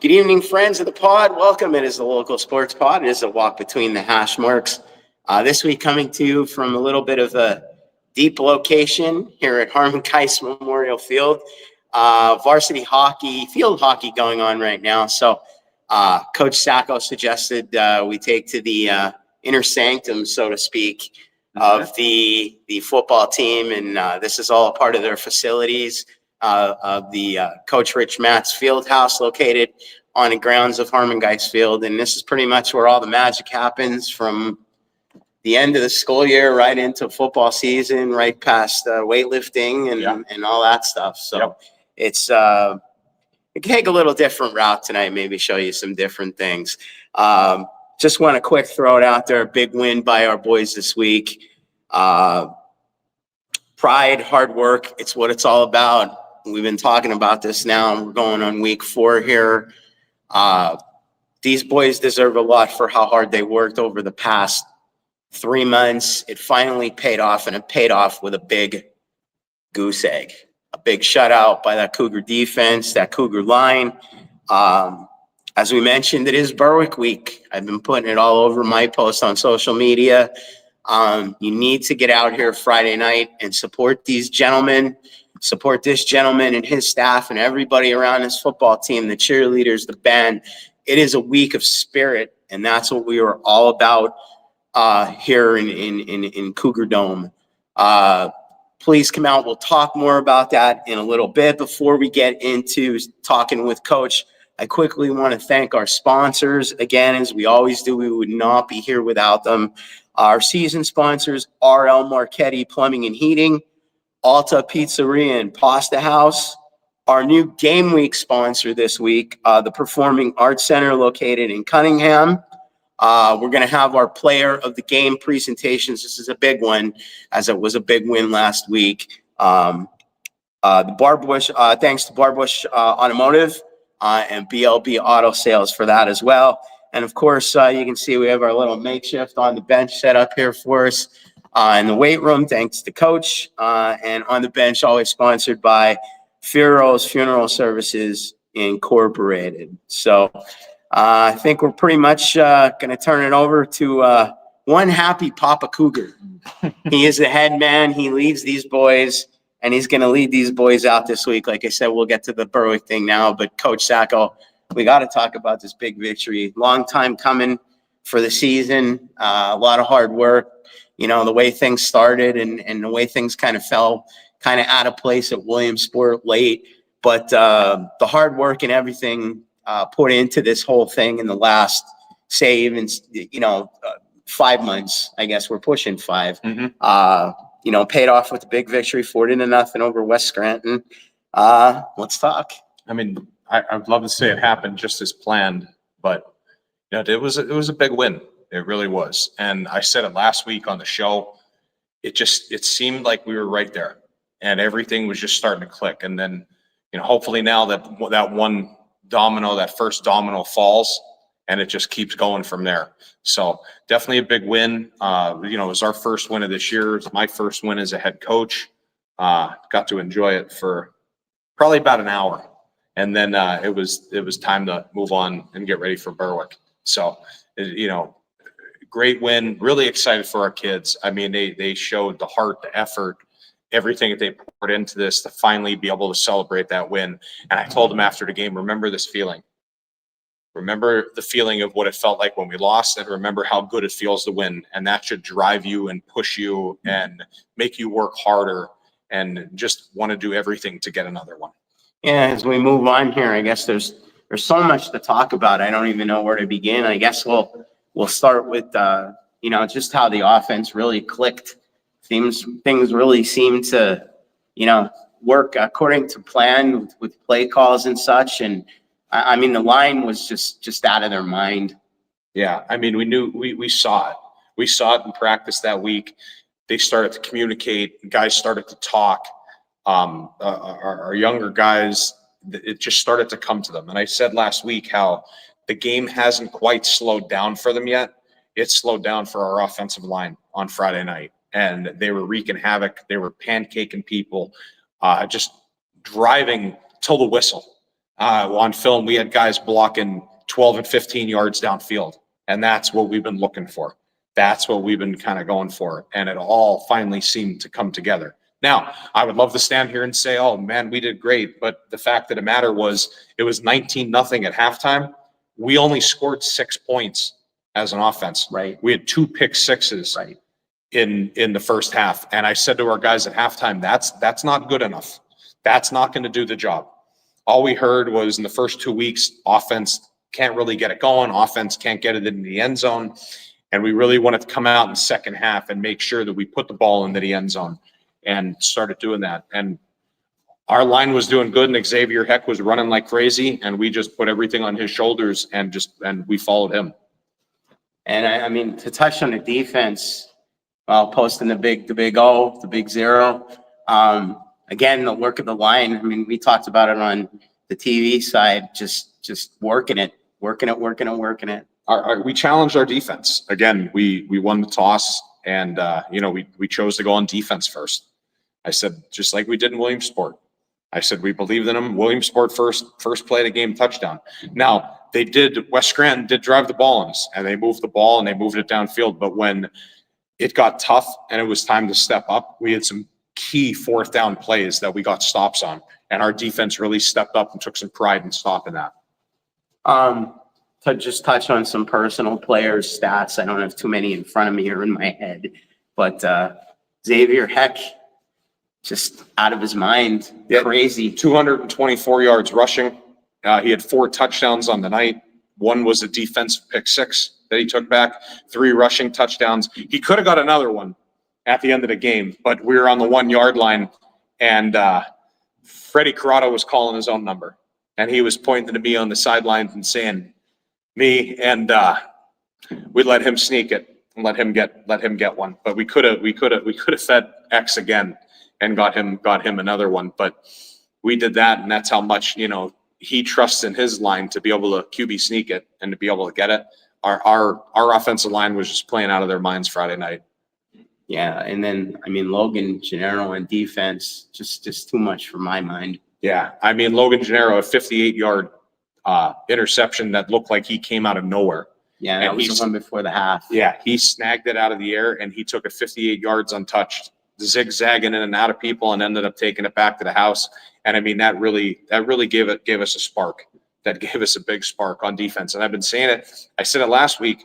Good evening, friends of the pod. Welcome. It is the local sports pod. It is a walk between the hash marks. This week coming to you from a little bit of a deep location here at Harmon Keiss Memorial Field. Varsity hockey, field hockey going on right now. So Coach Sacco suggested we take to the inner sanctum, so to speak, of the football team. And this is all a part of their facilities. Of the Coach Rich Matt's field house located on the grounds of Harmon Keiss Field. And this is pretty much where all the magic happens from the end of the school year right into football season, right past weightlifting and all that stuff. So it's we can take a little different route tonight, maybe show you some different things. Just want to quick throw it out there. A big win by our boys this week. Pride, hard work. It's what it's all about. We've been talking about this now. We're going on week 4 here. These boys deserve a lot for how hard they worked over the past 3 months. It finally paid off, and it paid off with a big goose egg, a big shutout by that Cougar defense, that Cougar line. As we mentioned, it is Berwick week. I've been putting it all over my posts on social media. You need to get out here Friday night and support these gentlemen. Support this gentleman and his staff and everybody around his football team, the cheerleaders, the band. It is a week of spirit, and that's what we are all about here in Cougar Dome. Please come out. We'll talk more about that in a little bit. Before we get into talking with Coach, I quickly want to thank our sponsors. Again, as we always do, we would not be here without them. Our season sponsors, RL Marchetti Plumbing and Heating, Alta Pizzeria and Pasta House. Our new game week sponsor this week, the Performing Arts Center located in Cunningham. We're going to have our player of the game presentations. This is a big one, as it was a big win last week. The Barbush, thanks to Barbush Automotive and BLB Auto Sales for that as well. And of course, you can see we have our little makeshift on the bench set up here for us. In the weight room, thanks to Coach, and on the bench, always sponsored by Furo's Funeral Services Incorporated. So I think we're pretty much going to turn it over to one happy Papa Cougar. He is the head man. He leads these boys, and he's going to lead these boys out this week. Like I said, we'll get to the Berwick thing now, but Coach Sacco, we got to talk about this big victory. Long time coming for the season, a lot of hard work. You know, the way things started and the way things kind of fell kind of out of place at Williamsport late. But the hard work and everything put into this whole thing in the last, say, even, 5 months, I guess we're pushing 5, paid off with a big victory, 40-0 over West Scranton. Let's talk. I mean, I'd love to say it happened just as planned, but it was a big win. It really was. And I said it last week on the show. It seemed like we were right there and everything was just starting to click. And then, hopefully now that one domino, that first domino falls and it just keeps going from there. So definitely a big win. It was our first win of this year. It's my first win as a head coach. Got to enjoy it for probably about an hour. And then it was time to move on and get ready for Berwick. So, great win. Really excited for our kids. I mean, they showed the heart, the effort, everything that they poured into this to finally be able to celebrate that win. And I told them after the game, remember this feeling. Remember the feeling of what it felt like when we lost, and remember how good it feels to win. And that should drive you and push you and make you work harder and just want to do everything to get another one. Yeah, as we move on here, I guess there's so much to talk about. I don't even know where to begin. I guess we'll start with just how the offense really clicked. Things really seemed to work according to plan with play calls and such. And I mean, the line was just out of their mind. Yeah, I mean, we saw it. We saw it in practice that week. They started to communicate. Guys started to talk. Our younger guys, it just started to come to them. And I said last week how the game hasn't quite slowed down for them yet. It slowed down for our offensive line on Friday night, and they were wreaking havoc. They were pancaking people, just driving till the whistle. On film, we had guys blocking 12 and 15 yards downfield. And that's what we've been looking for. That's what we've been kind of going for. And it all finally seemed to come together. Now, I would love to stand here and say, oh man, we did great. But the fact of the matter was it was 19-0 at halftime. We only scored 6 points as an offense. Right. We had 2 pick sixes Right. in the first half. And I said to our guys at halftime, that's not good enough. That's not going to do the job. All we heard was in the first 2 weeks, offense can't really get it going. Offense can't get it in the end zone. And we really wanted to come out in the second half and make sure that we put the ball into the end zone and started doing that. And our line was doing good and Xavier Heck was running like crazy. And we just put everything on his shoulders and we followed him. And I mean, to touch on the defense, while posting the big O, the big zero. Again, the work of the line. I mean, we talked about it on the TV side, just working it. We challenged our defense. Again, we won the toss and, we chose to go on defense first. I said, just like we did in Williamsport. I said, we believed in them. Williamsport first play of the game touchdown. Now, West Scranton did drive the ball on us and they moved the ball and they moved it downfield. But when it got tough and it was time to step up, we had some key fourth down plays that we got stops on. And our defense really stepped up and took some pride in stopping that. To just touch on some personal players' stats. I don't have too many in front of me or in my head, but Xavier Heck, just out of his mind, crazy. 224 yards rushing. He had 4 touchdowns on the night. 1 was a defensive pick 6 that he took back. 3 rushing touchdowns. He could have got another one at the end of the game, but we were on the 1 yard line, and Freddie Corrado was calling his own number, and he was pointing to me on the sidelines and saying, "Me," and we let him sneak it and let him get one. But we could have fed X again and got him another one. But we did that, and that's how much he trusts in his line to be able to QB sneak it and to be able to get it. Our offensive line was just playing out of their minds Friday night. Yeah, and then I mean Logan Gennaro and defense just too much for my mind. Yeah, I mean Logan Gennaro, a 58-yard interception that looked like he came out of nowhere. Yeah, that was the one before the half. Yeah, he snagged it out of the air and he took it 58 yards untouched, zigzagging in and out of people, and ended up taking it back to the house. And I mean that really gave us a spark. That gave us a big spark on defense. And I've been saying it. I said it last week.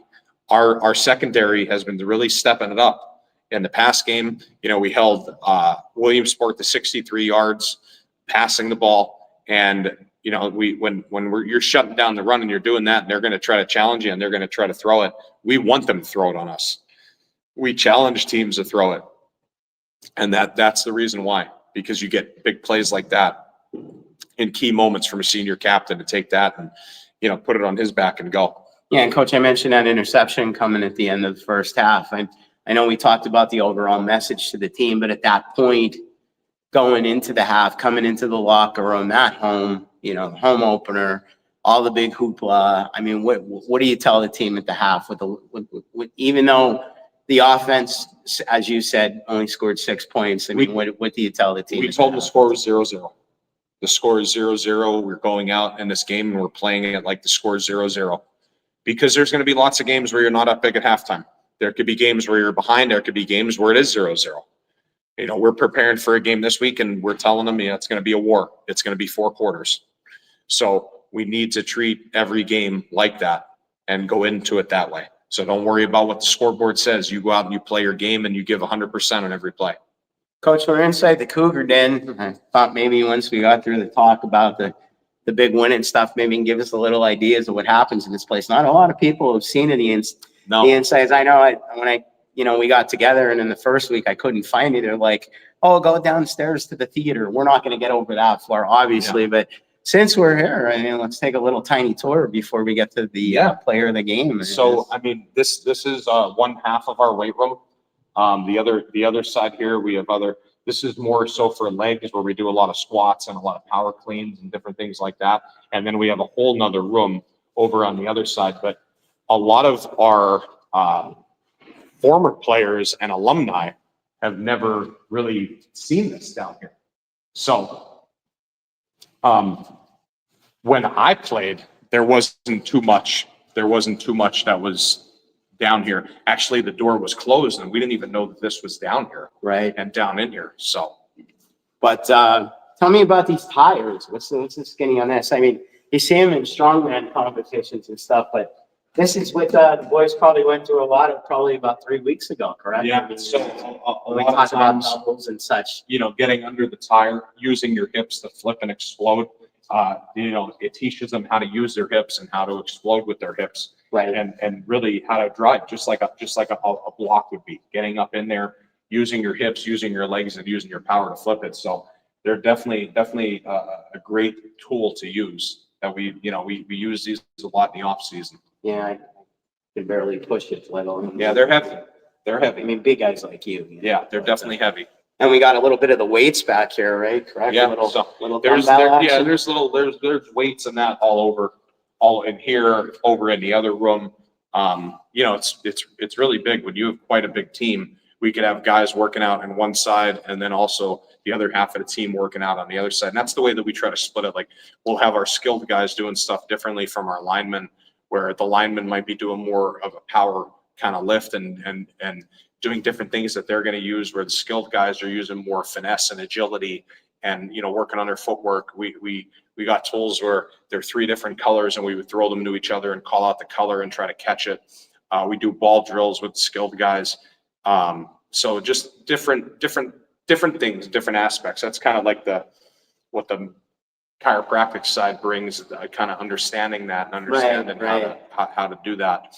Our secondary has been really stepping it up. In the pass game, we held Williamsport to 63 yards, passing the ball, and you're shutting down the run and you're doing that, and they're going to try to challenge you and they're going to try to throw it. We want them to throw it on us. We challenge teams to throw it, and that's the reason why, because you get big plays like that in key moments from a senior captain to take that and put it on his back and go. Yeah, and Coach, I mentioned that interception coming at the end of the first half. I know we talked about the overall message to the team, but at that point, going into the half, coming into the locker room at home, home opener, all the big hoopla. I mean, what do you tell the team at the half? With even though the offense, as you said, only scored 6 points. I mean, what do you tell the team? We told them the score was 0-0. The score is 0-0. We're going out in this game and we're playing it like the score is 0-0, because there's going to be lots of games where you're not up big at halftime. There could be games where you're behind. There could be games where it is 0-0. We're preparing for a game this week and we're telling them, it's going to be a war. It's going to be 4 quarters. So we need to treat every game like that and go into it that way. So don't worry about what the scoreboard says. You go out and you play your game and you give 100% on every play. Coach, we're inside the Cougar Den. I thought maybe once we got through the talk about the big win and stuff, maybe you can give us a little ideas of what happens in this place. Not a lot of people have seen the insides. I know when we got together and in the first week I couldn't find it. They're like, "Oh, go downstairs to the theater." We're not going to get over that floor, obviously, but since we're here, I mean, let's take a little tiny tour before we get to the player of the game. So, I mean, this is one half of our weight room. The other side here, we have this is more so for legs, where we do a lot of squats and a lot of power cleans and different things like that. And then we have a whole nother room over on the other side. But a lot of our former players and alumni have never really seen this down here. So When I played, there wasn't too much that was down here. Actually, the door was closed and we didn't even know that this was down here Right. and down in here. So, But tell me about these tires. What's the skinny on this? I mean, you see them in strongman competitions and stuff, but this is what the boys probably went through a lot of probably about 3 weeks ago, correct? yeah. I mean, So a we lot of talk about times, doubles and such. getting under the tire, using your hips to flip and explode, it teaches them how to use their hips and how to explode with their hips. Right. And really how to drive just like a block would be, getting up in there, using your hips, using your legs, and using your power to flip it. So they're definitely a great tool to use that we use these a lot in the off season. Yeah, I can barely push it, let alone. Yeah, they're heavy. They're I heavy. mean, big guys like you. Yeah, they're definitely heavy. And we got a little bit of the weights back here, right? Correct? Yeah, Little there's dumbbell action. there's weights and that all in here, over in the other room. It's really big. When you have quite a big team, we could have guys working out on one side and then also the other half of the team working out on the other side. And that's the way that we try to split it. Like, we'll have our skilled guys doing stuff differently from our linemen, where the linemen might be doing more of a power kind of lift and doing different things that they're going to use, where the skilled guys are using more finesse and agility and, working on their footwork. We got tools where they're 3 different colors and we would throw them to each other and call out the color and try to catch it. We do ball drills with skilled guys. So just different things, different aspects. That's kind of like what the chiropractic side brings, kind of understanding that and understanding how to do that.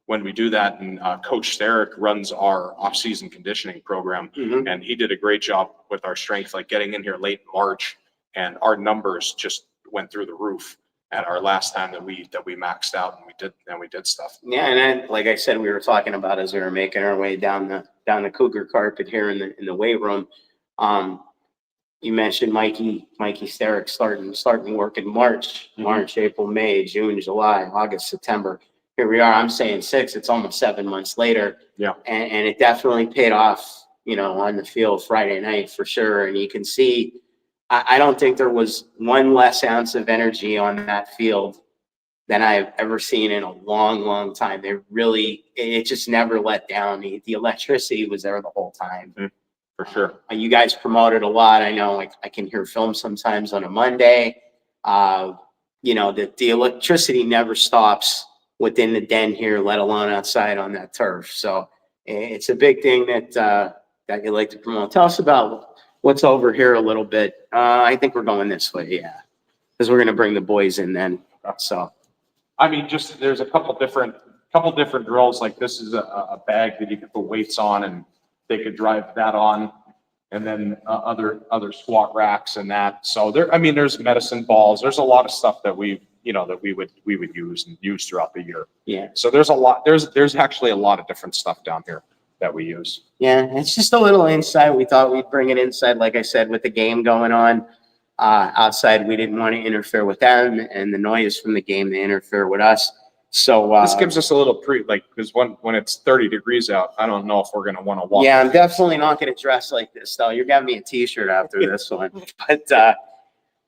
When we do that, and Coach Sterick runs our off-season conditioning program, and he did a great job with our strength, like getting in here late March, and our numbers just went through the roof at our last time that we maxed out and we did stuff. Yeah, and then, like I said, we were talking about as we were making our way down the Cougar carpet here in the weight room. You mentioned Mikey Sterick starting work in March, April, May, June, July, August, September. Here we are. I'm saying 6. It's almost 7 months later. Yeah, and it definitely paid off. On the field Friday night for sure. And you can see, I don't think there was one less ounce of energy on that field than I've ever seen in a long, long time. It just never let down. The electricity was there the whole time. For sure. You guys promoted a lot. I know, I can hear film sometimes on a Monday. The electricity never stops within the den here, let alone outside on that turf. So it's a big thing that you like to promote. Tell us about what's over here a little bit. I think we're going this way, yeah, because we're going to bring the boys in then. So, I mean, just there's a couple different drills. Like, this is a bag that you can put weights on, and they could drive that on, and then other squat racks and that. So there's medicine balls. There's a lot of stuff that we would use throughout the year. Yeah. So there's a lot. There's actually a lot of different stuff down here that we use. Yeah, it's just a little insight. We thought we'd bring it inside, like I said, with the game going on. Outside, we didn't want to interfere with them, and the noise from the game, they interfere with us. So this gives us a little because when it's 30 degrees out, I don't know if we're going to want to walk. Yeah, I'm definitely not going to dress like this, though. You're giving me a T-shirt after this one. But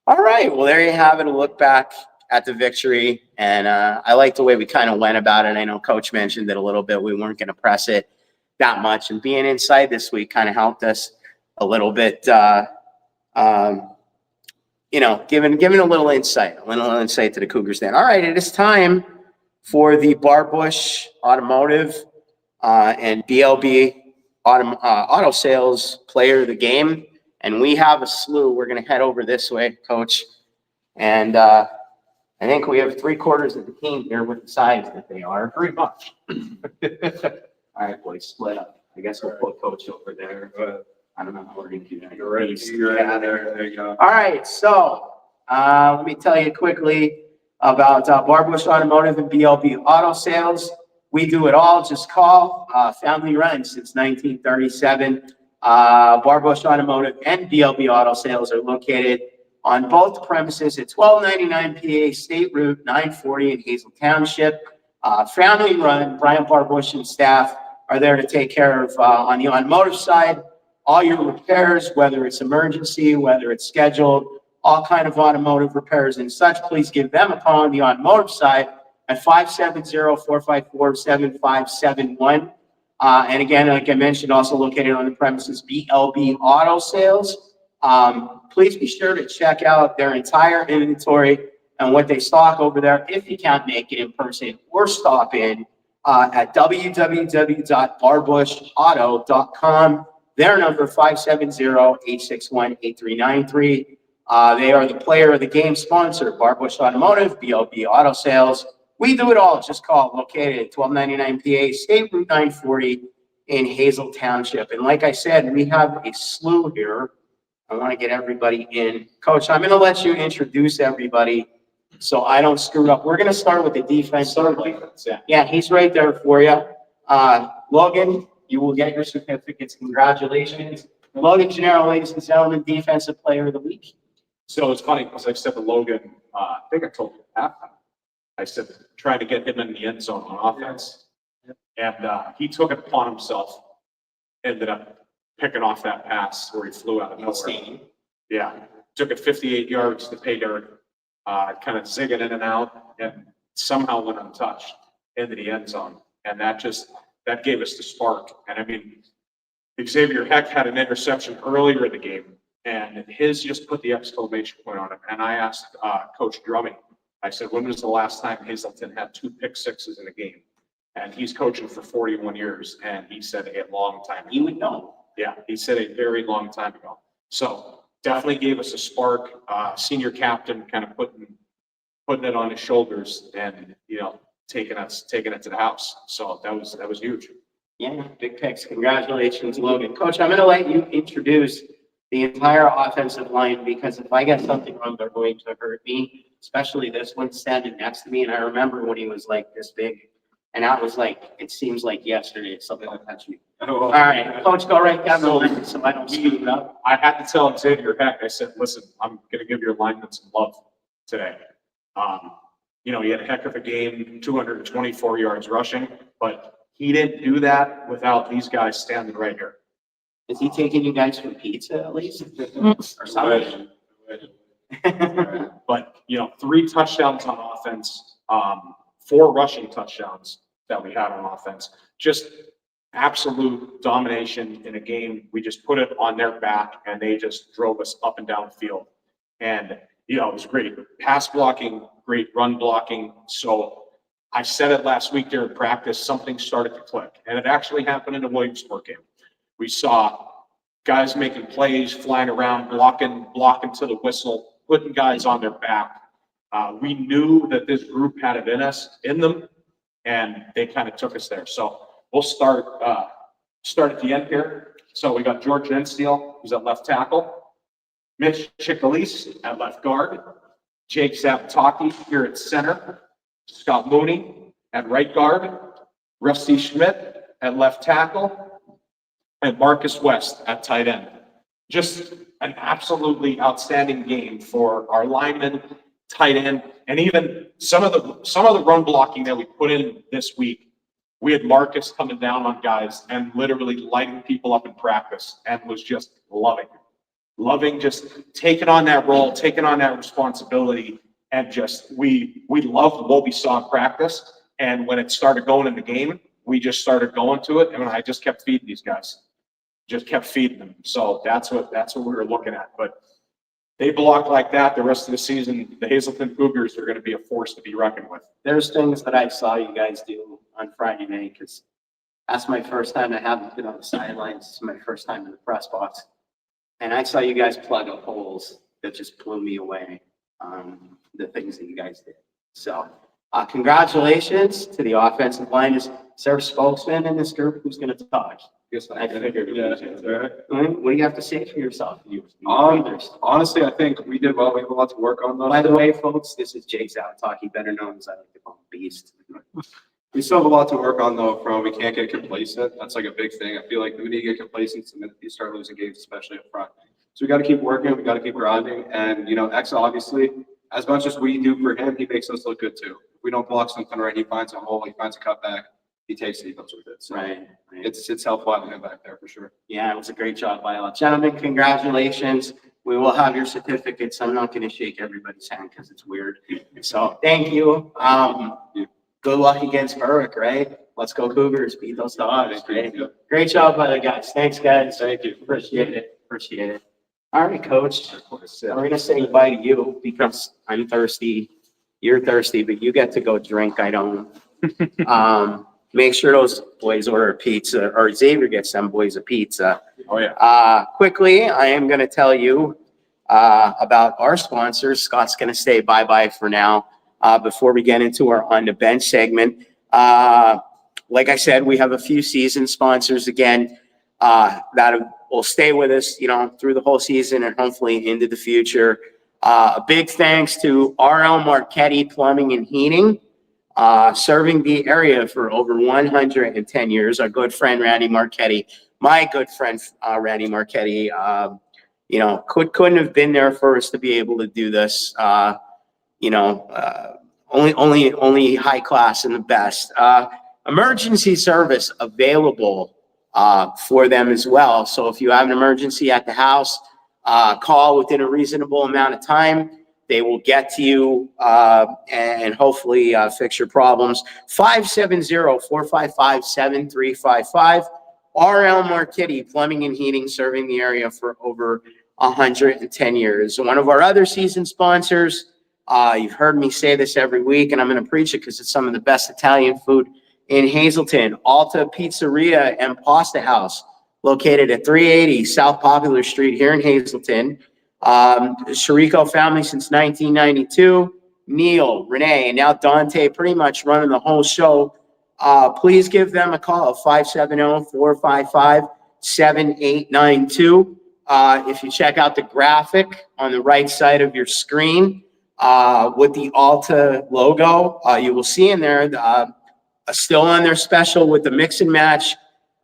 all right, well, there you have it. A look back at the victory, and I like the way we kind of went about it. I know Coach mentioned it a little bit. We weren't going to press it that much, and being inside this week kind of helped us a little bit. Giving a little insight to the Cougars. Then, all right, it is time for the Barbush Automotive and BLB Auto Sales Player of the Game, and we have a slew. We're going to head over this way, Coach, and I think we have 3/4 of the team here with the size that they are. Pretty much. All right, boys, split up. I guess we'll put Coach over there. I don't know how we're going to do that. You're ready. There you go. All right, so let me tell you quickly about Barbush Automotive and BLB Auto Sales. We do it all. Just call. Family run since 1937. Barbush Automotive and BLB Auto Sales are located on both premises at 1299 PA State Route 940 in Hazel Township. Family run. Brian Barbush and staff are there to take care of, on the automotive side, all your repairs, whether it's emergency, whether it's scheduled, all kind of automotive repairs and such, please give them a call on the automotive side at 570-454-7571. And again, like I mentioned, also located on the premises, BLB Auto Sales. Please be sure to check out their entire inventory and what they stock over there if you can't make it in person, or stop in at www.barbushauto.com. Their number 570-861-8393. They are the player of the game sponsor, Barbush Automotive, BLB Auto Sales. We do it all. Just call it, located at 1299 PA State Route 940 in Hazel Township. And like I said, we have a slew here. I want to get everybody in. Coach, I'm going to let you introduce everybody so I don't screw it up. We're going to start with the defense. Yeah, he's right there for you. Logan, you will get your certificates. Congratulations. Logan Gennaro, ladies and gentlemen, Defensive Player of the Week. So it's funny because I said to Logan, I think I told you at halftime, I said, trying to get him in the end zone on offense. And he took it upon himself, ended up picking off that pass where he flew out of nowhere. Yeah, took it 58 yards to pay dirt, kind of zigging in and out, and somehow went untouched into the end zone. And that gave us the spark. And I mean, Xavier Heck had an interception earlier in the game, and his just put the exclamation point on it. And I asked Coach Drumming, I said, when was the last time Hazleton had 2 pick sixes in a game? And he's coaching for 41 years, and he said a long time. You would know. Yeah, he said a very long time ago. So definitely gave us a spark. Senior captain kind of putting it on his shoulders, and taking it to the house. So that was huge. Yeah, big picks. Congratulations, Logan. Coach, I'm going to let you introduce the entire offensive line, because if I get something wrong, they're going to hurt me, especially this one standing next to me. And I remember when he was like this big, and that was like, it seems like yesterday, something will touch me. All right, Coach, go right down the line so I don't screw it up. I had to tell Xavier Heck, I said, listen, I'm going to give your linemen some love today. He had a heck of a game, 224 yards rushing, but he didn't do that without these guys standing right here. Is he taking you guys for pizza at least? Or something? But, 3 touchdowns on offense, 4 rushing touchdowns that we had on offense. Just absolute domination in a game. We just put it on their back, and they just drove us up and down the field. And, it was great. Pass blocking, great run blocking. So I said it last week during practice, something started to click. And it actually happened in the Williamsport game. We saw guys making plays, flying around, blocking to the whistle, putting guys on their back. We knew that this group had it in them, and they kind of took us there. So we'll start at the end here. So we got George Ensteel, who's at left tackle, Mitch Chickalise at left guard, Jake Zapataki here at center, Scott Mooney at right guard, Rusty Schmidt at left tackle, and Marcus West at tight end. Just an absolutely outstanding game for our linemen, tight end, and even some of the run blocking that we put in this week. We had Marcus coming down on guys and literally lighting people up in practice, and was just loving just taking on that role, taking on that responsibility, and just we loved what we saw in practice. And when it started going in the game, we just started going to it, and I just kept feeding these guys. Just kept feeding them. So that's what we were looking at. But they block like that the rest of the season, the Hazleton Cougars are going to be a force to be reckoned with. There's things that I saw you guys do on Friday night, because that's my first time. I haven't been on the sidelines. It's my first time in the press box. And I saw you guys plug up holes that just blew me away, the things that you guys did. So congratulations to the offensive line. Is there a spokesman in this group who's going to talk? I figured. What do you have to say for yourself? Honestly, I think we did well. We have a lot to work on, though. By the way, folks, this is Jake Zapataki, better known as I like to call him Beast. We still have a lot to work on, though, we can't get complacent. That's like a big thing. I feel like the minute you get complacent, the minute you start losing games, especially up front. So we got to keep working. We got to keep grinding. And, X, obviously, as much as we do for him, he makes us look good, too. If we don't block something right, he finds a hole, he finds a cutback. He takes it, he goes with it. So Right. it's helpful having him back there for sure. Yeah, it was a great job by all. Gentlemen, congratulations. We will have your certificates. I'm not going to shake everybody's hand because it's weird. So thank you. Good luck against Berwick, right? Let's go Cougars. Beat those dogs, right? Great job by the guys. Thanks, guys. Thank you. Appreciate it. Appreciate it. All right, coach. I'm going to say goodbye to you because I'm thirsty. You're thirsty, but you get to go drink. I don't. Make sure those boys order a pizza, or Xavier gets them boys a pizza. Oh, yeah. Quickly, I am going to tell you about our sponsors. Scott's going to say bye-bye for now before we get into our on the bench segment. Like I said, we have a few season sponsors again that will stay with us, through the whole season and hopefully into the future. A big thanks to R.L. Marchetti Plumbing and Heating, serving the area for over 110 years. Our good friend Randy Marchetti, my good friend Randy Marchetti, couldn't have been there for us to be able to do this. Only high class and the best. Emergency service available for them as well. So if you have an emergency at the house, call within a reasonable amount of time. They will get to you and hopefully fix your problems. 570-455-7355. R.L. Marchetti Plumbing and Heating, serving the area for over 110 years. One of our other season sponsors, you've heard me say this every week, and I'm going to preach it because it's some of the best Italian food in Hazleton. Alta Pizzeria and Pasta House, located at 380 South Popular Street here in Hazleton. Chirico family since 1992. Neil, Renee, and now Dante pretty much running the whole show. Please give them a call at 570-455-7892. If you check out the graphic on the right side of your screen with the Alta logo, you will see in there still on their special with the mix and match,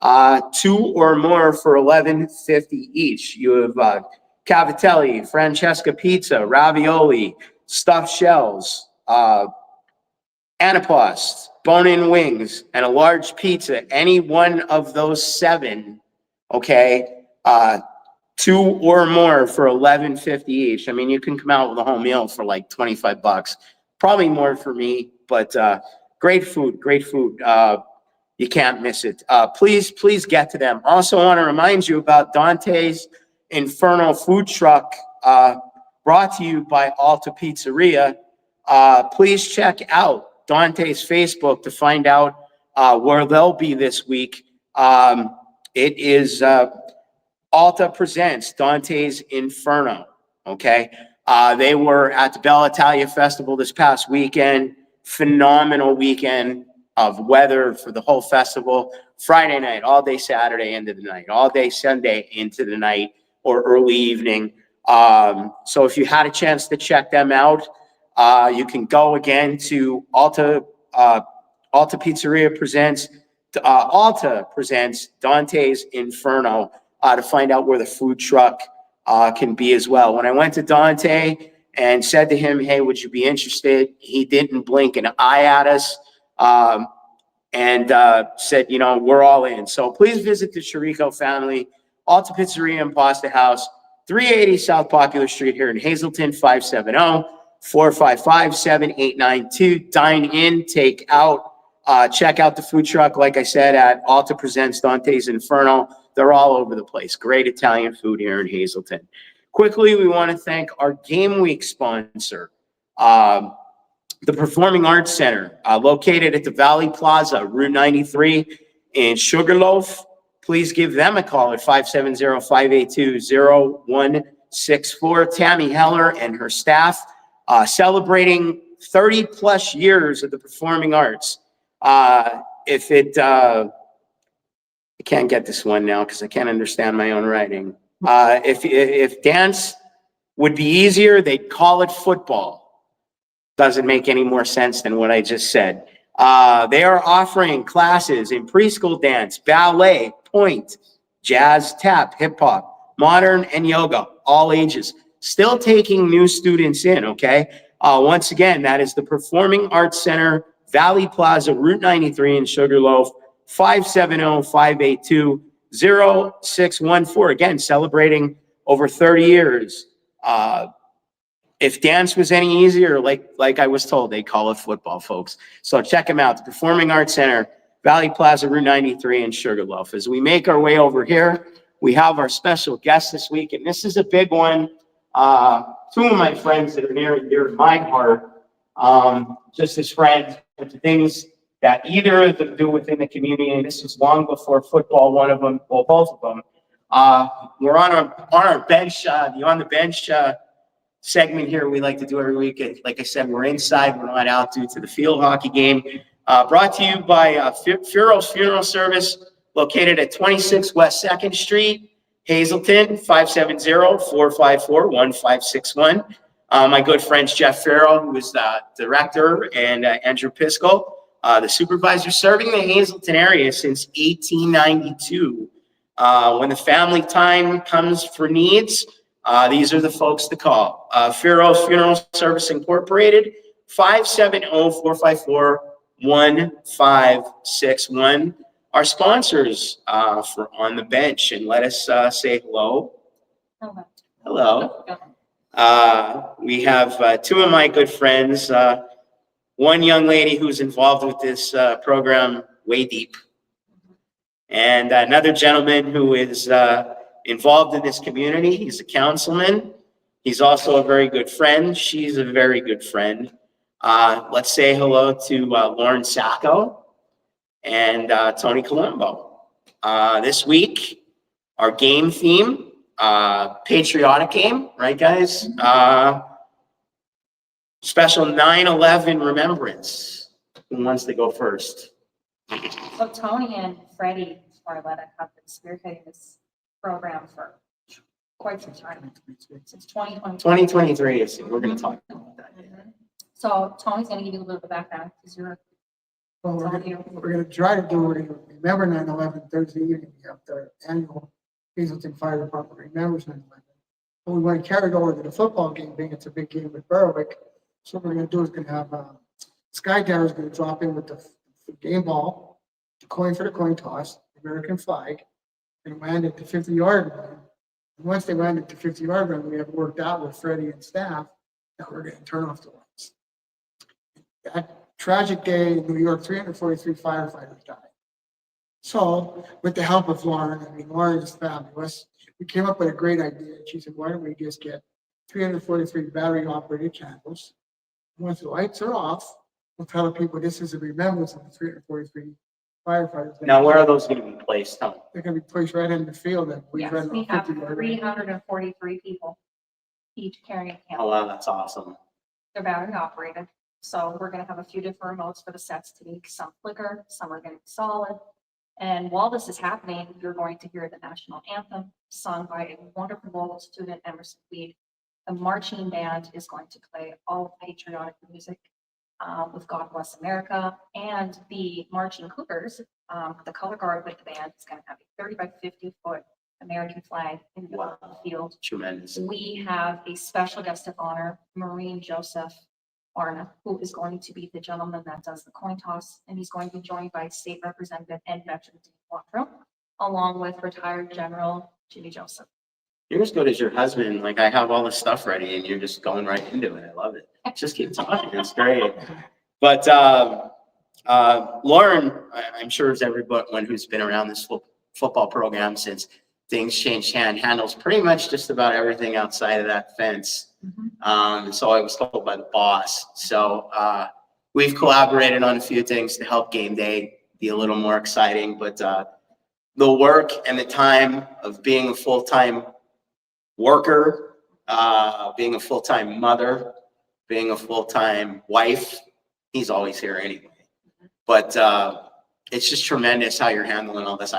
2 or more for $11.50 each. You have cavatelli, Francesca pizza, ravioli, stuffed shells, antipasto, bone-in wings, and a large pizza. Any one of those 7, okay, 2 or more for $11.50 each. I mean, you can come out with a whole meal for like $25. Probably more for me, but great food, great food. You can't miss it. Please get to them. Also want to remind you about Dante's Inferno food truck, brought to you by Alta Pizzeria. Please check out Dante's Facebook to find out where they'll be this week. It is Alta presents Dante's Inferno. Okay. They were at the Bella Italia Festival this past weekend. Phenomenal weekend of weather for the whole festival. Friday night, all day Saturday into the night, all day Sunday into the night or early evening. So if you had a chance to check them out, you can go again to Alta Pizzeria presents Alta presents Dante's Inferno to find out where the food truck can be as well. When I went to Dante and said to him, hey, would you be interested? He didn't blink an eye at us and said, we're all in. So please visit the Chirico family, Alta Pizzeria and Pasta House, 380 South Popular Street here in Hazleton, 570-455-7892. Dine in, take out, check out the food truck, like I said, at Alta Presents Dante's Inferno. They're all over the place. Great Italian food here in Hazleton. Quickly, we want to thank our Game Week sponsor, the Performing Arts Center, located at the Valley Plaza, Route 93 in Sugarloaf. Please give them a call at 570-582-0164. Tammy Heller and her staff celebrating 30-plus years of the performing arts. I can't get this one now because I can't understand my own writing. If dance would be easier, they'd call it football. Doesn't make any more sense than what I just said. They are offering classes in preschool dance, ballet, point, jazz, tap, hip hop, modern, and yoga, all ages. Still taking new students in, okay? Once again, that is the Performing Arts Center, Valley Plaza, Route 93 in Sugarloaf, 570-582-0614. Again, celebrating over 30 years If dance was any easier, like I was told, they call it football, folks. So check them out, the Performing Arts Center, Valley Plaza, Route 93 in Sugarloaf. As we make our way over here, we have our special guest this week, and this is a big one. Two of my friends that are near and dear to my heart, just as friends, but the things that either of them do within the community, and this was long before football, one of them, well, both of them. We're on our bench, the On the Bench segment here we like to do every week. Like I said, we're inside, we're not out due to the field hockey game. Brought to you by Furo's Funeral Service, located at 26 West 2nd Street, Hazleton, 570-454-1561. My good friends Jeff Farrell, who is the director, and Andrew Piskel, the supervisor, serving the Hazleton area since 1892. When the family time comes for needs, these are the folks to call. Farrell's Funeral Service Incorporated, 570-454-1561. Our sponsors for On the Bench, and let us say hello. Hello. We have two of my good friends. One young lady who's involved with this program way deep, and another gentleman who is involved in this community. He's a councilman. He's also a very good friend. She's a very good friend. Let's say hello to Lauren Sacco and Tony Colombo. This week, our game theme, patriotic game, right, guys? Special 9/11 remembrance. Who wants to go first? So Tony and Freddie Barletta have been spearheading this program for quite some time, since 2020. 2023 is, we're going to talk about that. So Tony's going to give you a little bit of background because you're. Well, we're gonna try to do, remember 9/11 Thursday evening, we have the annual Hazleton Fire Department remembers 9/11. But we want to carry it over to the football game, being it's a big game with Berwick. So what we're gonna do is gonna have, Sky Tower is gonna drop in with the game ball, the coin for the coin toss, the American flag, and land at the 50-yard line. And once they land at the 50-yard line, we have worked out with Freddie and staff that we're gonna turn off the lights. That tragic day in New York, 343 firefighters died. So with the help of Lauren, Lauren is fabulous. We came up with a great idea. She said, why don't we just get 343 battery operated candles? Once the lights are off, we'll tell people this is a remembrance of the 343 firefighters. Now, where are those going to be placed, Tom? They're going to be placed right in the field. And Yes, we have 343 people each carrying a Oh, candle. wow, that's awesome. They're battery operated. So we're going to have a few different remotes for the sets to make some flicker, some are going to be solid. And while this is happening, you're going to hear the national anthem sung by a wonderful student, Emerson Weed. The marching band is going to play all patriotic music with God Bless America. And the marching Cougars, the color guard with the band is going to have a 30 by 50 foot American flag in the middle of the field. Tremendous. We have a special guest of honor, Marine Joseph Arna, who is going to be the gentleman that does the coin toss, and he's going to be joined by State Representative and Veteran Dean Quattro, along with retired General Jimmy Joseph. You're as good as your husband. Like, I have all this stuff ready and you're just going right into it. I love it. Just keep talking. It's great. But Lauren, I'm sure as everyone who's been around this football program since things changed handles pretty much just about everything outside of that fence. And so I was told by the boss. So we've collaborated on a few things to help game day be a little more exciting. But the work and the time of being a full-time worker, being a full-time mother, being a full-time wife, he's always here anyway. But it's just tremendous how you're handling all this.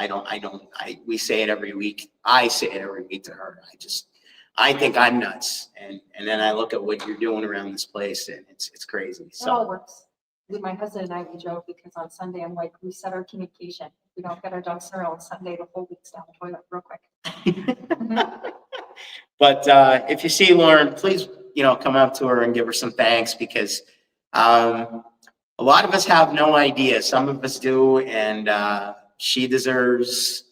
We say it every week. I say it every week to her. I think I'm nuts. And then I look at what you're doing around this place and it's crazy. It all So works. With my husband and I, we joke because on Sunday, I'm like, we set our communication. If we don't get our ducks in a row on Sunday, the whole week's down the toilet real quick. but if you see Lauren, please, come up to her and give her some thanks because a lot of us have no idea. Some of us do, and she deserves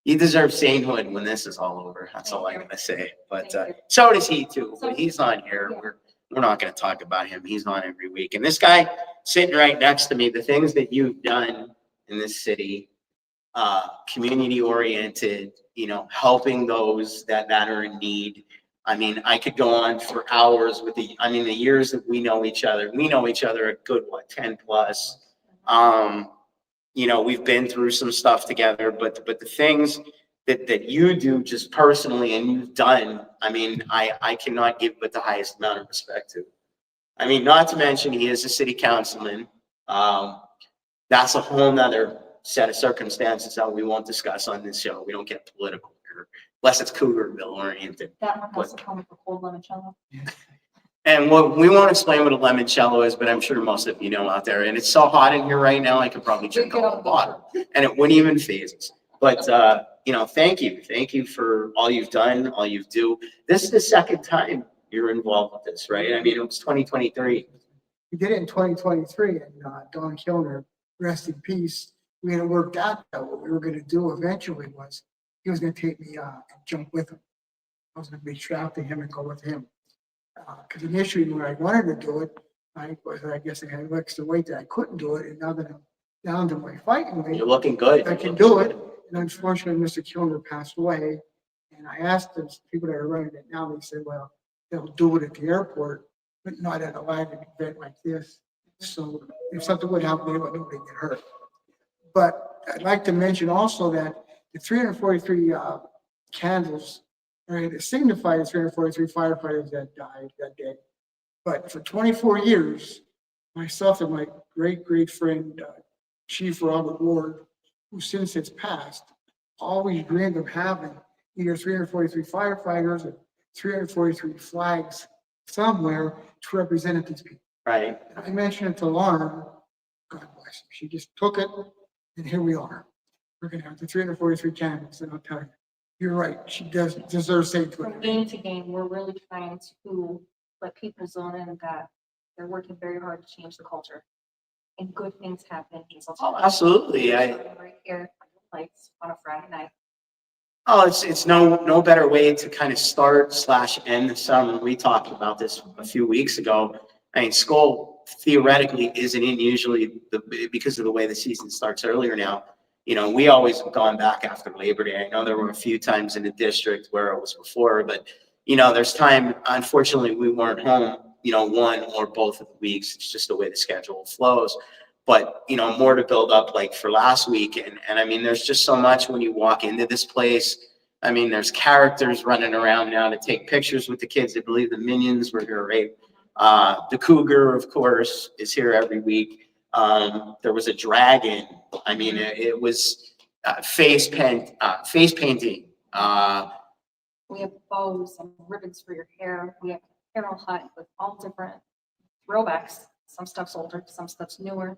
You deserve sainthood when this is all over. That's all I Thank you. gotta say. But Thank you. so does he too. So But he's on here. yeah. We're not gonna talk about him. He's on every week. And this guy sitting right next to me, the things that you've done in this city, community oriented, helping those that are in need. I mean, I could go on for hours with the years that we know each other a good, 10 plus. We've been through some stuff together, but the things that you do just personally and you've done, I mean, I cannot give but the highest amount of respect to. I mean, not to mention he is a city councilman. That's a whole nother set of circumstances that we won't discuss on this show. We don't get political here, unless it's Cougarville oriented. That one has to come with a cold limoncello. And we won't explain what a limoncello is, but I'm sure most of you know out there. And it's so hot in here right now, I could probably drink a whole bottle, and it wouldn't even phase us. But thank you for all you've done, all you do. This is the second time you're involved with this, right? I mean, it was 2023. We did it in 2023, and Don Kilner, rest in peace. We had worked out that what we were going to do eventually was he was going to take me and jump with him. I was going to be strapped to him and go with him. Because initially when I wanted to do it, I guess I had extra weight that I couldn't do it, and now that I'm down to my fighting weight, You're looking good. I can do it. And unfortunately, Mr. Kilner passed away. And I asked the people that are running it now, they said, well, they'll do it at the airport, but not at a live event like this. So if something would happen, they would nobody get hurt. But I'd like to mention also that the 343 candles, right, it signified the 343 firefighters that died that day. But for 24 years, myself and my great friend, Chief Robert Ward, who since it's passed, always dreamed of having either 343 firefighters or 343 flags somewhere to represent these people. Right. And I mentioned it to Lauren, God bless her. She just took it, and here we are. We're gonna have the 343 candles, and I'll tell you, you're right, she does deserve sainthood. From game to game, we're really trying to let people zone in that they're working very hard to change the culture. And good things happen in Hazleton. Oh, absolutely. Right here, lights on a Friday night. Oh, it's no better way to kind of start/end the summer. We talked about this a few weeks ago. I mean, school theoretically isn't in usually because of the way the season starts earlier now. We always have gone back after Labor Day. I know there were a few times in the district where it was before, but there's time. Unfortunately, we weren't home, one or both of the weeks. It's just the way the schedule flows. But more to build up like for last week. And I mean, there's just so much when you walk into this place. I mean, there's characters running around now to take pictures with the kids. I believe the Minions were here, right? The Cougar, of course, is here every week. There was a dragon. I mean, it was face painting. We have bows and ribbons for your hair. We have a Carol hut with all different throwbacks. Some stuff's older, some stuff's newer.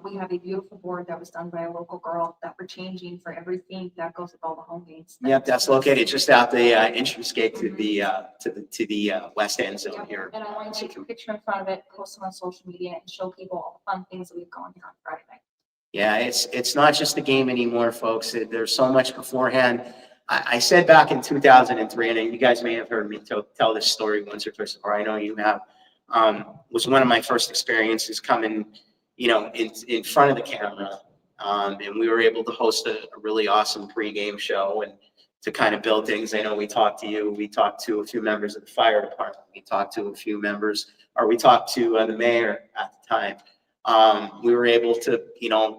We have a beautiful board that was done by a local girl that we're changing for everything that goes with all the home games. Yep, that's located just out the entrance gate to the west end zone Yep. here. And I want to take a picture in front of it, post it on social media, and show people all the fun things that we've gone here on Friday night. Yeah, it's not just the game anymore, folks. There's so much beforehand. I said back in 2003, and you guys may have heard me tell this story once or twice before. I know you have. Was one of my first experiences coming, in front of the camera. And we were able to host a really awesome pregame show and to kind of build things. I know we talked to you. We talked to a few members of the fire department. We talked to the mayor at the time. We were able to,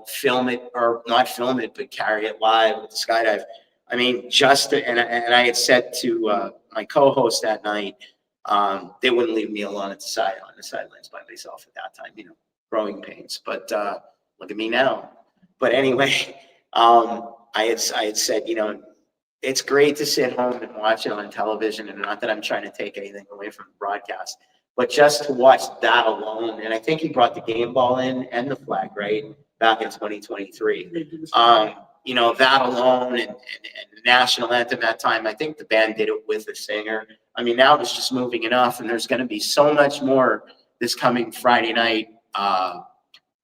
film it or not film it, but carry it live with the skydive. I mean, and I had said to my co-host that night, they wouldn't leave me alone on the sidelines by myself at that time, growing pains. But look at me now. But anyway, I had said, it's great to sit home and watch it on television, and not that I'm trying to take anything away from the broadcast, but just to watch that alone. And I think he brought the game ball in and the flag, right, back in 2023. That alone and the national anthem that time, I think the band did it with a singer. I mean, now it's just moving enough, and there's going to be so much more this coming Friday night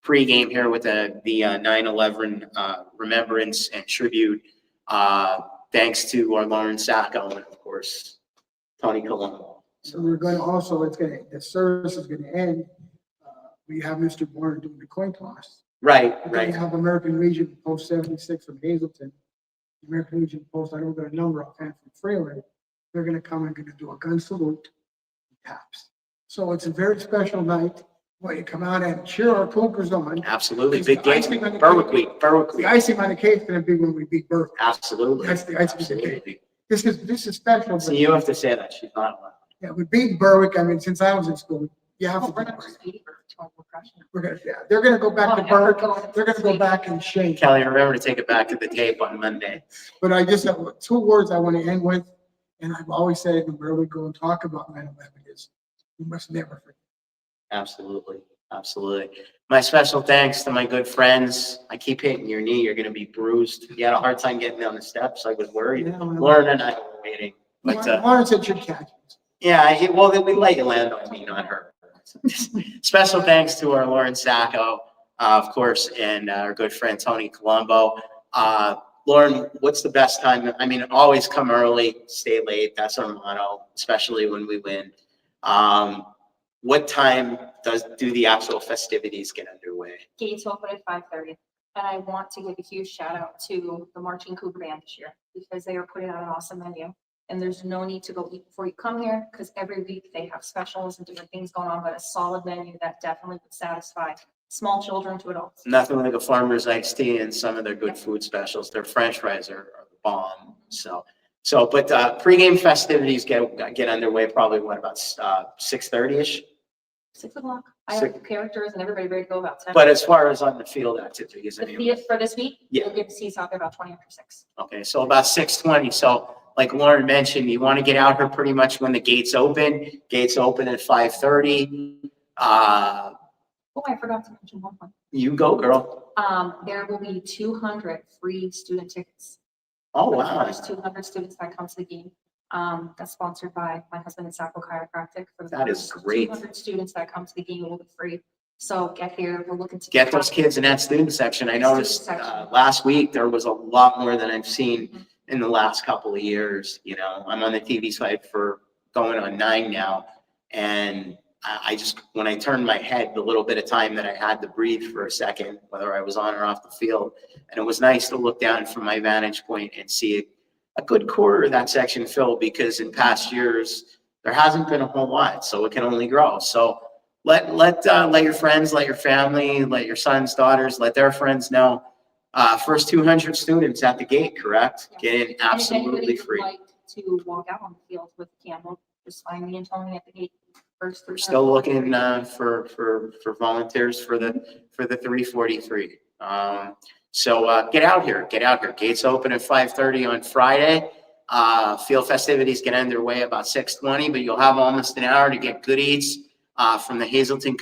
pregame here with the 9/11 remembrance and tribute. Thanks to our Lauren Sacco and of course, Tony Colombo. So we're going to also, the service is going to end. We have Mr. Warner doing the coin toss. Right, We're going right. to have American Legion Post 76 from Hazleton. American Legion Post, I don't got a number offhand from Freeland. They're going to come and going to do a gun salute, taps. So it's a very special night where you come out and cheer our Cougars on. Absolutely. It's Big the game. icing on the Berwick cake. week, Berwick The week. icing on the cake is going to be when we beat Berwick. Absolutely. That's the icing on the cake. Absolutely. This is special. So you have to say that she's not allowed. Yeah, we beat Berwick. I mean, since I was in school, you have Well, to. we're beat not Berwick. just beating her, we're crushing her. We're gonna, yeah, they're gonna go back to Oh, yeah, we're Berwick. going They're gonna go back and shake. Kelly, remember to take it back to the tape on Monday. But I just have two words I want to end with, and I've always said it whenever we go and talk about 9/11 is we must never forget. Absolutely. Absolutely. My special thanks to my good friends. I keep hitting your knee. You're going to be bruised. You had a hard time getting down the steps. I was worried. Lauren and I were waiting. But Lawrence said you'd catch it. yeah, well, then we let you land on me, not her. Special thanks to our Lauren Sacco, of course, and our good friend Tony Colombo. Lauren, what's the best time? I mean, always come early, stay late. That's our motto, especially when we win. What time do the actual festivities get underway? Gates open at 5:30. And I want to give a huge shout out to the Marching Cougar Band this year because they are putting out an awesome menu. And there's no need to go eat before you come here because every week they have specials and different things going on, but a solid menu that definitely would satisfy small children to adults. Nothing like a farmer's iced tea and some of their good food specials. Their French fries are the bomb. But pregame festivities get underway probably about 6:30ish. 6 o'clock. I have characters and everybody ready to go about 10. But as far as on the field activities, I The mean, theater for this week, Yeah. we'll give the seats out about 20 after 6. okay, so about 6:20. So like Lauren mentioned, you want to get out here pretty much when the gates open. Gates open at 5:30. Oh, I forgot to mention one point. You go, girl. There will be 200 free student tickets. Oh, For the wow. first 200 students that come to the game. That's sponsored by my husband and Sacco Chiropractic. For the That is first great. 200 students that come to the game will be free. So get here. We're looking to Get those kids in that student section. I Student noticed section. last week there was a lot more than I've seen in the last couple of years. You know, I'm on the TV side for going on 9 now. And I just, when I turned my head, the little bit of time that I had to breathe for a second, whether I was on or off the field, and it was nice to look down from my vantage point and see a good quarter of that section filled because in past years, there hasn't been a whole lot, so it can only grow. So let your friends, let your family, let your sons, daughters, let their friends know. First 200 students at the gate, correct? Get in And if absolutely anybody would free. like to walk out on the field with a candle, just find me and Tony at the gate. First, We're still looking for volunteers for the 343. So get out here, get out here. Gates open at 5:30 on Friday. Field festivities get underway about 6:20, but you'll have almost an hour to get good eats from the Hazleton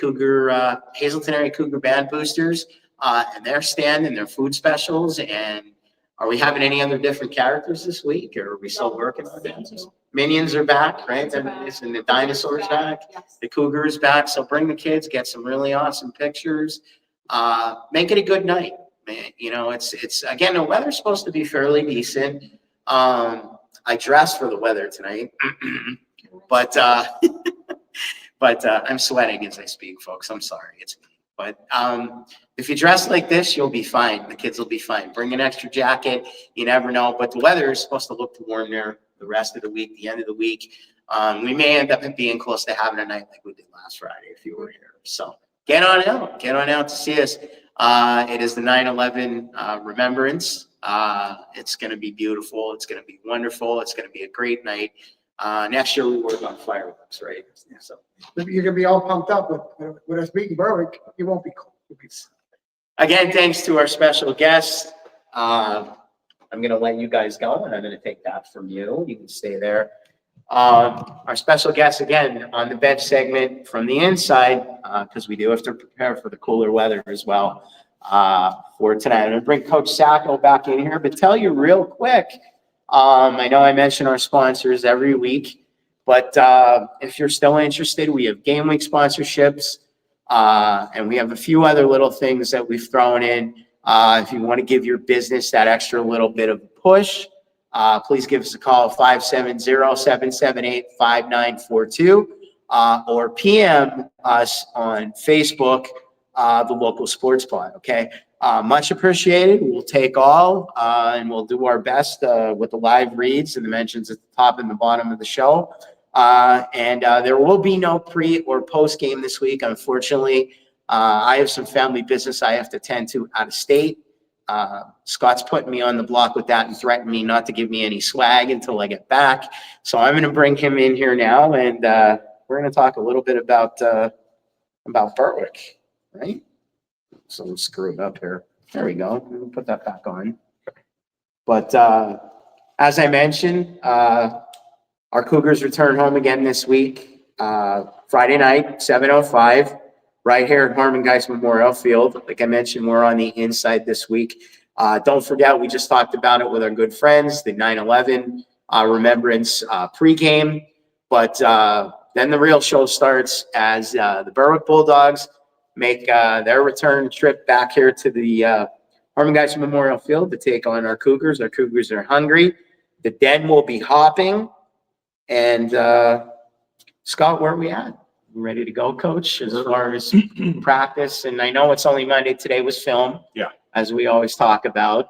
area Cougar Band Boosters and their stand and their food specials. And are we having any other different characters this week, or are we still working on that? Minions are back, right? And the dinosaurs back. Yes. The Cougar is back, so bring the kids, get some really awesome pictures. Make it a good night, man. You know, it's again, the weather's supposed to be fairly decent. I dressed for the weather tonight, but I'm sweating as I speak, folks. I'm sorry, it's me. But if you dress like this, you'll be fine. The kids will be fine. Bring an extra jacket. You never know. But the weather is supposed to look warm there the rest of the week, the end of the week. We may end up being close to having a night like we did last Friday if you were here. So get on out to see us. It is the 9/11 remembrance. It's going to be beautiful. It's going to be wonderful. It's going to be a great night. Next year we work on fireworks, right? So You're gonna be all pumped up with us beating Berwick. You won't be cold. You'll be- again, thanks to our special guest. I'm going to let you guys go, and I'm going to take that from you. You can stay there. Our special guest, again, on the bench segment from the inside, because we do have to prepare for the cooler weather as well for tonight. I'm going to bring Coach Sacco back in here, but tell you real quick, I know I mention our sponsors every week, but if you're still interested, we have game week sponsorships, and we have a few other little things that we've thrown in. If you want to give your business that extra little bit of push, please give us a call, 570-778-5942, or PM us on Facebook, the local sports pod, okay? Much appreciated. We'll take all, and we'll do our best with the live reads and the mentions at the top and the bottom of the show. And there will be no pre or post game this week, unfortunately. I have some family business I have to attend to out of state. Scott's putting me on the block with that and threatened me not to give me any swag until I get back. So I'm going to bring him in here now, and we're going to talk a little bit about Berwick, right? So let's screw it up here. There we go. We'll put that back on. But as I mentioned, our Cougars return home again this week, Friday night, 7:05. Right here at Harmon Guys Memorial Field. Like I mentioned, we're on the inside this week. Don't forget, we just talked about it with our good friends, the 9/11 remembrance pregame. But then the real show starts as the Berwick Bulldogs make their return trip back here to the Harmon Guys Memorial Field to take on our Cougars. Our Cougars are hungry. The den will be hopping. And Scott, where are we at? Ready to go, Coach, as far as practice? And I know it's only Monday. Today was film. Yeah. As we always talk about.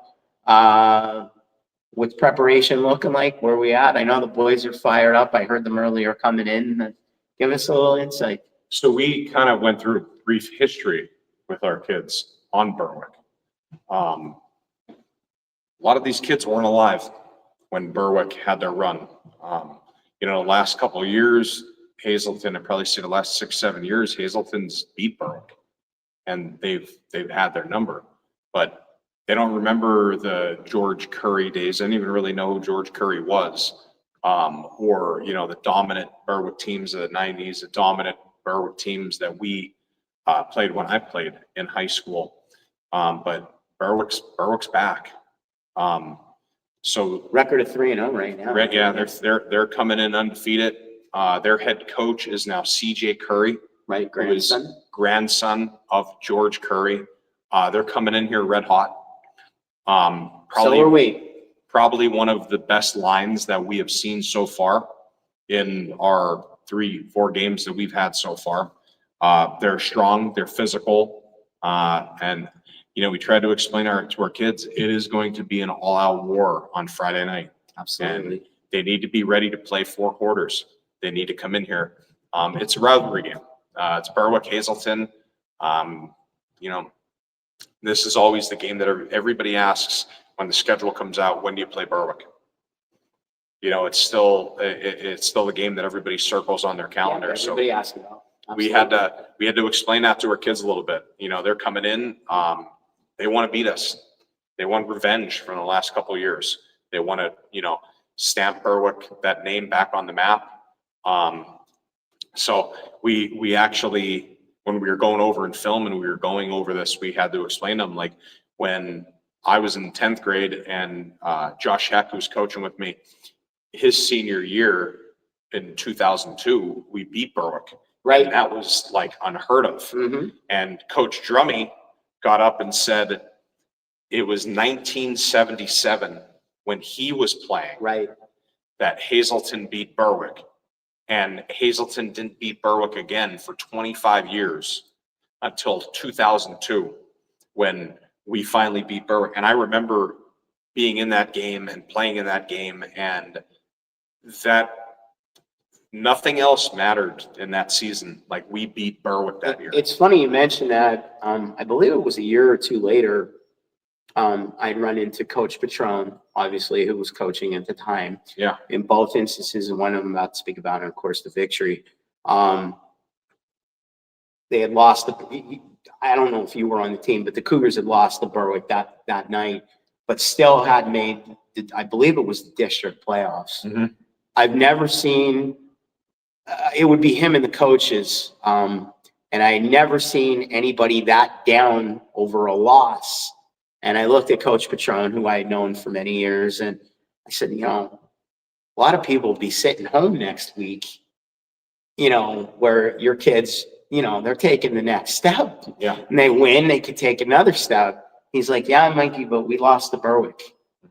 What's preparation looking like? Where are we at? I know the boys are fired up. I heard them earlier coming in. Give us a little insight. So we kind of went through a brief history with our kids on Berwick. A lot of these kids weren't alive when Berwick had their run. The last couple of years, Hazleton, I'd probably say the last 6-7 years, Hazleton's beat Berwick, and they've had their number, but they don't remember the George Curry days. They didn't even really know who George Curry was, or the dominant Berwick teams of the 90s, the dominant Berwick teams that we played when I played in high school. But Berwick's back. So Record of 3-0 right now. yeah, they're coming in undefeated. Their head coach is now CJ Curry, Right, who is grandson of George Curry. They're coming in here red hot. So are we. Probably one of the best lines that we have seen so far in our 3-4 games that we've had so far. They're strong, they're physical, and we tried to explain to our kids, it is going to be an all-out war on Friday night. Absolutely. And they need to be ready to play 4 quarters. They need to come in here. It's a rivalry game. It's Berwick, Hazleton. This is always the game that everybody asks when the schedule comes out, when do you play Berwick? It's still the game that everybody circles on their calendar. Yeah, everybody asks about. We had to explain that to our kids a little bit. They're coming in. They want to beat us. They want revenge from the last couple of years. They want to, stamp Berwick, that name, back on the map. So we actually, when we were going over in film and we were going over this, we had to explain to them, like, when I was in 10th grade and Josh Heck, who's coaching with me, his senior year in 2002, we beat Berwick. Right. And that was like unheard of. Mm-hmm. And Coach Drummy got up and said it was 1977 when he was playing. Right. That Hazleton beat Berwick, and Hazleton didn't beat Berwick again for 25 years until 2002 when we finally beat Berwick. And I remember being in that game and playing in that game, and that nothing else mattered in that season. Like, we beat Berwick that year. It's funny you mentioned that. I believe it was a year or two later. I'd run into Coach Patron, obviously, who was coaching at the time. Yeah. In both instances, and one of them I'm about to speak about, and of course, the victory. They had lost I don't know if you were on the team, but the Cougars had lost to Berwick that night, but still had made, I believe it was the district playoffs. Mm-hmm. I've never seen, it would be him and the coaches, and I had never seen anybody that down over a loss. And I looked at Coach Patron, who I had known for many years, and I said, a lot of people will be sitting home next week, where your kids, they're taking the next step. Yeah. And they win, they could take another step. He's like, yeah, Mikey, but we lost to Berwick.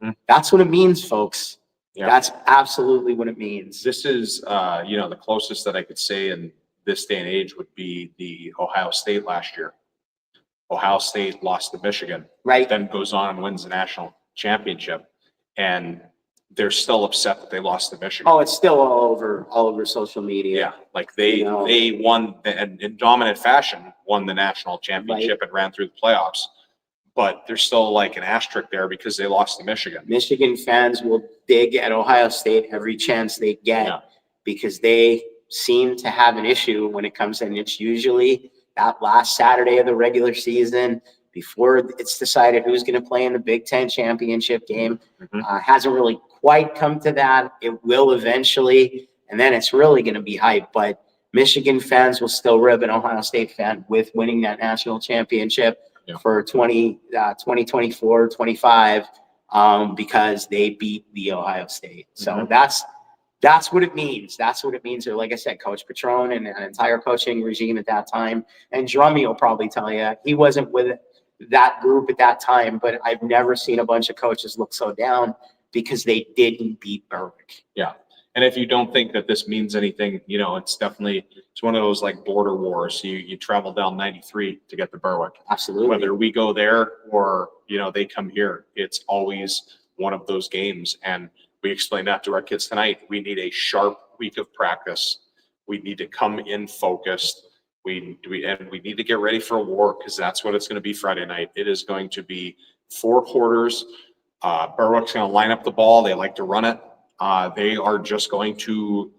Mhm. That's what it means, folks. Yeah. That's absolutely what it means. This is, the closest that I could say in this day and age would be the Ohio State last year. Ohio State lost to Michigan. Right. Then goes on and wins the national championship. And they're still upset that they lost to Michigan. Oh, it's still all over social media. Yeah, like they You know. they won and in dominant fashion, won the national championship and ran through the playoffs. But there's still like an asterisk there because they lost to Michigan. Michigan fans will dig at Ohio State every chance they get Yeah. because they seem to have an issue when it comes in. It's usually that last Saturday of the regular season before it's decided who's going to play in the Big Ten championship game. Mhm. Hasn't really quite come to that. It will eventually, and then it's really going to be hype. But Michigan fans will still rib an Ohio State fan with winning that national championship for 2024, 25, because they beat the Ohio State. So Mhm. that's what it means. That's what it means. Or like I said, Coach Patron and an entire coaching regime at that time. And Drummy will probably tell you he wasn't with that group at that time, but I've never seen a bunch of coaches look so down because they didn't beat Berwick. Yeah. And if you don't think that this means anything, it's one of those like border wars. You travel down 93 to get to Berwick. Absolutely. Whether we go there or, they come here, it's always one of those games. And we explained that to our kids tonight. We need a sharp week of practice. We need to come in focused. We need to get ready for a war because that's what it's going to be Friday night. It is going to be 4 quarters. Berwick's going to line up the ball. They like to run it. They are just going to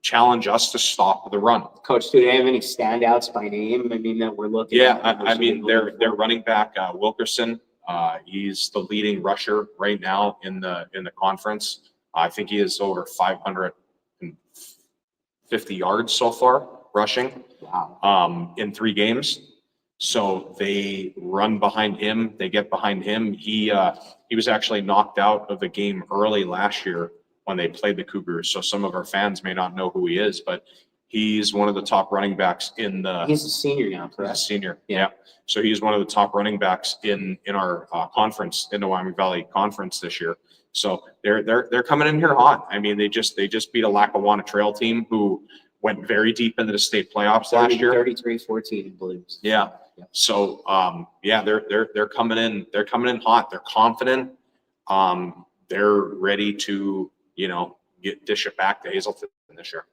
challenge us to stop the run. Coach, do they have any standouts by name? I mean, that we're looking Yeah, at. their running back Wilkerson. He's the leading rusher right now in the conference. I think he is over 550 yards so far rushing. Wow. In 3 games. So they run behind him. They get behind him. He was actually knocked out of the game early last year when they played the Cougars. So some of our fans may not know who he is, but he's one of the top running backs in the. He's a senior now, He's a correct? senior. Yeah. So he's one of the top running backs in our conference, in the Wyoming Valley Conference this year. So they're coming in here hot. I mean, they just beat a Lackawanna Trail team who went very deep into the state playoffs last year. 33-14, I believe. Yeah. So they're coming in. They're coming in hot. They're confident. They're ready to dish it back to Hazleton this year.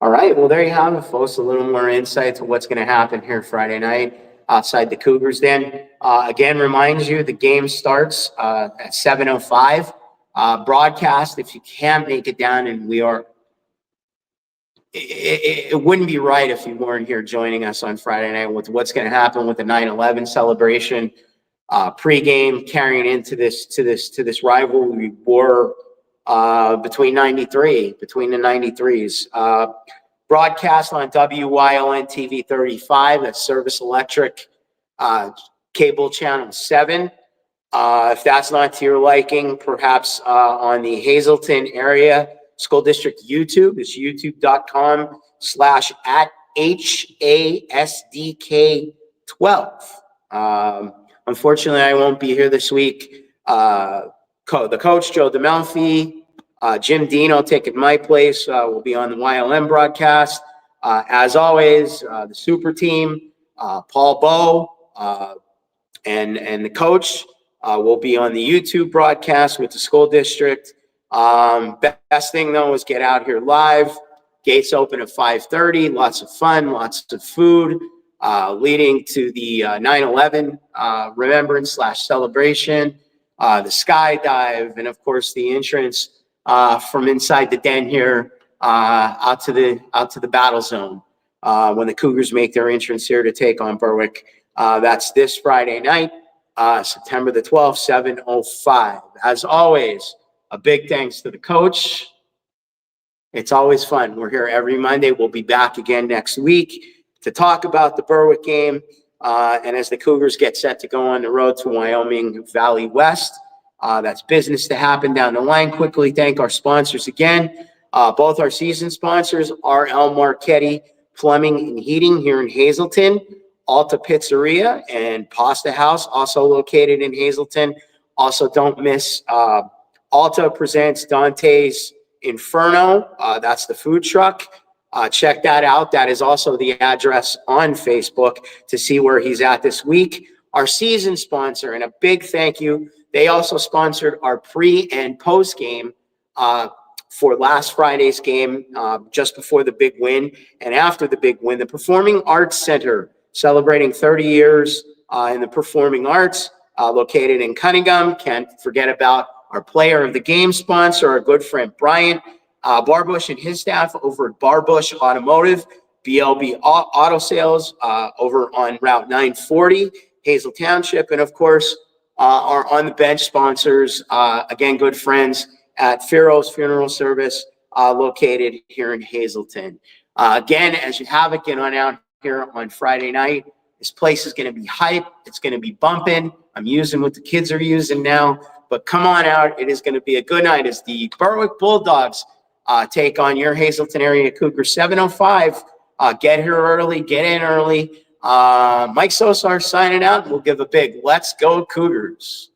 All right. Well, there you have it, folks. A little more insight to what's going to happen here Friday night outside the Cougars. Then again, reminds you the game starts at 7:05. Broadcast if you can't make it down, and we are. It wouldn't be right if you weren't here joining us on Friday night with what's going to happen with the 9/11 celebration, pregame carrying into this rivalry war between the 93s. Broadcast on WYLN TV 35, that's Service Electric, cable channel 7. If that's not to your liking, perhaps on the Hazleton area school district YouTube, it's youtube.com/HASDK12. Unfortunately, I won't be here this week. The coach, Joe DeMelfi, Jim Dino taking my place, will be on the YLM broadcast. As always, the super team, Paul Bowe, and the coach will be on the YouTube broadcast with the school district. Best thing though is get out here live. Gates open at 5:30. Lots of fun, lots of food, leading to the 9/11 remembrance / celebration, the skydive, and of course the entrance from inside the den here out to the battle zone when the Cougars make their entrance here to take on Berwick. That's this Friday night, September the 12th, 7:05. As always, a big thanks to the coach. It's always fun. We're here every Monday. We'll be back again next week to talk about the Berwick game. And as the Cougars get set to go on the road to Wyoming Valley West, that's business to happen down the line. Quickly thank our sponsors again. Both our season sponsors are El Marchetti Plumbing and Heating here in Hazleton, Alta Pizzeria and Pasta House, also located in Hazleton. Also, don't miss Alta presents Dante's Inferno. That's the food truck. Check that out. That is also the address on Facebook to see where he's at this week. Our season sponsor, and a big thank you. They also sponsored our pre and post game for last Friday's game, just before the big win and after the big win. The Performing Arts Center, celebrating 30 years in the performing arts, located in Cunningham. Can't forget about our player of the game sponsor, our good friend Brian Barbush and his staff over at Barbush Automotive, BLB Auto Sales over on Route 940, Hazel Township, and of course, our on the bench sponsors, again, good friends at Firo's Funeral Service, located here in Hazleton. Again, as you have it, get on out here on Friday night. This place is going to be hype. It's going to be bumping. I'm using what the kids are using now, but come on out. It is going to be a good night as the Berwick Bulldogs take on your Hazleton area Cougars. 7:05. Get here early. Get in early. Mike Sosar signing out. We'll give a big "Let's go Cougars."